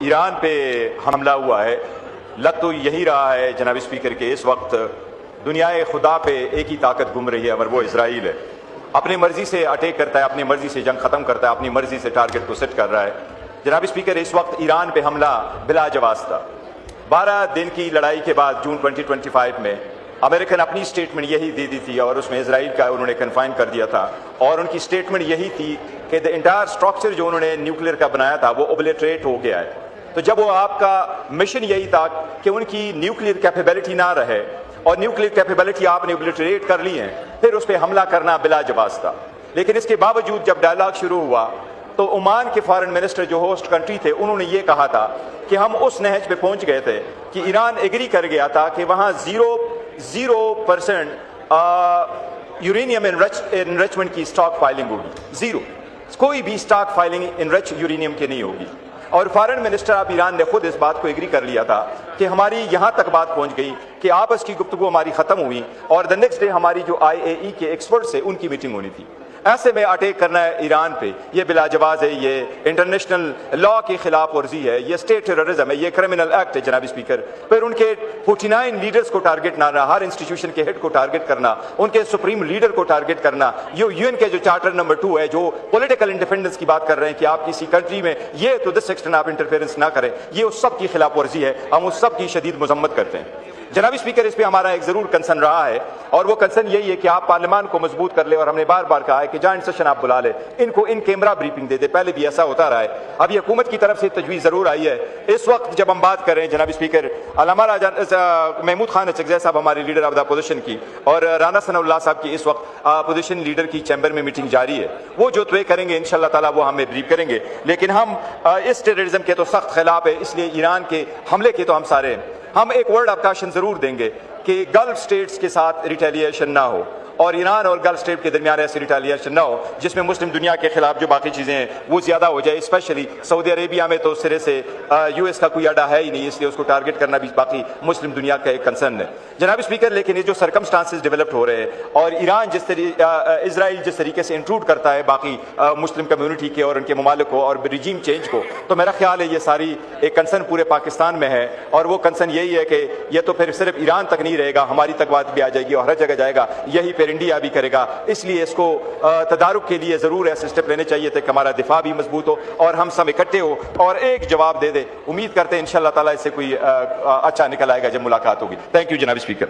ایران پہ حملہ ہوا ہے، لگ تو یہی رہا ہے جناب اسپیکر کے اس وقت دنیا خدا پہ ایک ہی طاقت گھوم رہی ہے اور وہ اسرائیل ہے۔ اپنی مرضی سے اٹیک کرتا ہے، اپنی مرضی سے جنگ ختم کرتا ہے، اپنی مرضی سے ٹارگٹ کو سیٹ کر رہا ہے۔ جناب اسپیکر اس وقت ایران پہ حملہ بلا جواز تھا۔ 12 دن کی لڑائی کے بعد جون 2025 میں امریکن اپنی سٹیٹمنٹ یہی دے دی تھی اور اس میں اسرائیل کا انہوں نے کنفائن کر دیا تھا، اور ان کی سٹیٹمنٹ یہی تھی کہ the entire structure جو انہوں نے نیوکلیئر کا بنایا تھا وہ اوبلیٹریٹ ہو گیا ہے۔ تو جب وہ آپ کا مشن یہی تھا کہ ان کی نیوکلیئر کیپیبلٹی نہ رہے اور نیوکلیئر کیپیبلٹی آپ نے اوبلیٹریٹ کر لی ہے، پھر اس پہ حملہ کرنا بلا جواز تھا۔ لیکن اس کے باوجود جب ڈائلاگ شروع ہوا تو عمان کے فارن منسٹر جو ہوسٹ کنٹری تھے انہوں نے یہ کہا تھا کہ ہم اس نہج پہ پہنچ گئے تھے کہ ایران ایگری کر گیا تھا کہ وہاں 0% یورینیم انریچمنٹ کی سٹاک فائلنگ ہوگی، زیرو، کوئی بھی سٹاک فائلنگ انریچ یورینیم کی نہیں ہوگی۔ اور فارن منسٹر آف ایران نے خود اس بات کو ایگری کر لیا تھا کہ ہماری یہاں تک بات پہنچ گئی کہ آپس کی گفتگو ہماری ختم ہوئی اور the next day ہماری جو IAEA کے ایکسپرٹس ہیں ان کی میٹنگ ہونی تھی۔ ایسے میں اٹیک کرنا ہے ایران پہ، یہ بلا جواز ہے، یہ انٹرنیشنل لا کی خلاف ورزی ہے، یہ اسٹیٹ ٹیررزم ہے، یہ کرمنل ایکٹ ہے جناب اسپیکر۔ پھر ان کے 49 لیڈرز کو ٹارگٹ نہ رہا، ہر انسٹیٹیوشن کے ہیڈ کو ٹارگٹ کرنا، ان کے سپریم لیڈر کو ٹارگٹ کرنا، یہ UN کے جو چارٹر نمبر 2 ہے جو پولیٹیکل انڈیپینڈنس کی بات کر رہے ہیں کہ آپ کسی کنٹری میں یہ تو دس ایکسٹینٹ آپ انٹرفیئرنس نہ کریں، یہ اس سب کی خلاف ورزی ہے، ہم اس سب کی شدید مذمت کرتے ہیں۔ جناب اسپیکر اس پہ ہمارا ایک ضرور کنسرن رہا ہے اور وہ کنسرن یہی ہے کہ آپ پارلیمان کو مضبوط کر لیں، اور ہم نے بار بار کہا ہے کہ جوائنٹ سیشن آپ بلا لیں، ان کو ان کیمرہ بریفنگ دے دیں، پہلے بھی ایسا ہوتا رہا ہے۔ اب یہ حکومت کی طرف سے تجویز ضرور آئی ہے اس وقت جب ہم بات کر رہے ہیں جناب اسپیکر، علامہ محمود خان اچکزئی صاحب ہمارے لیڈر آف دا اپوزیشن کی اور رانا ثناء اللہ صاحب کی اس وقت اپوزیشن لیڈر کی چیمبر میں میٹنگ جاری ہے، وہ جو طے کریں گے انشاءاللہ تعالیٰ وہ ہمیں بریف کریں گے۔ لیکن ہم اس ٹیررزم کے تو سخت خلاف ہے، اس لیے ایران کے حملے کے تو ہم سارے ہیں۔ ہم ایک ورڈ آف کاشن ضرور دیں گے کہ گلف سٹیٹس کے ساتھ ریٹیلیشن نہ ہو، اور ایران اور گلف سٹیٹ کے درمیان ایسی ریٹیلیشن نہ ہو جس میں مسلم دنیا کے خلاف جو باقی چیزیں ہیں وہ زیادہ ہو جائے۔ اسپیشلی سعودی عربیہ میں تو سرے سے US کا کوئی اڈا ہے ہی نہیں، اس لیے اس کو ٹارگٹ کرنا بھی باقی مسلم دنیا کا ایک کنسرن ہے جناب اسپیکر۔ لیکن یہ جو سرکمسٹانسز ڈیولپڈ ہو رہے ہیں اور ایران اسرائیل جس طریقے سے انٹروڈ کرتا ہے باقی مسلم کمیونٹی کے اور ان کے ممالک کو اور رجیم چینج کو، تو میرا خیال ہے یہ ساری ایک کنسرن پورے پاکستان میں ہے، اور وہ کنسرن یہی ہے کہ یہ تو پھر صرف ایران تک نہیں رہے گا، ہماری تک بات بھی آ جائے گی اور ہر جگہ جائے گا، یہی پھر انڈیا بھی کرے گا۔ اس لیے اس کو تدارک کے لیے ضرور ایسے اسٹیپ لینے چاہیے تھے کہ ہمارا دفاع بھی مضبوط ہو اور ہم سب اکٹھے ہو اور ایک جواب دے دے۔ امید کرتے ہیں انشاءاللہ تعالیٰ اس سے کوئی اچھا نکل آئے گا جب ملاقات ہوگی۔ تھینک یو جناب اسپیکر۔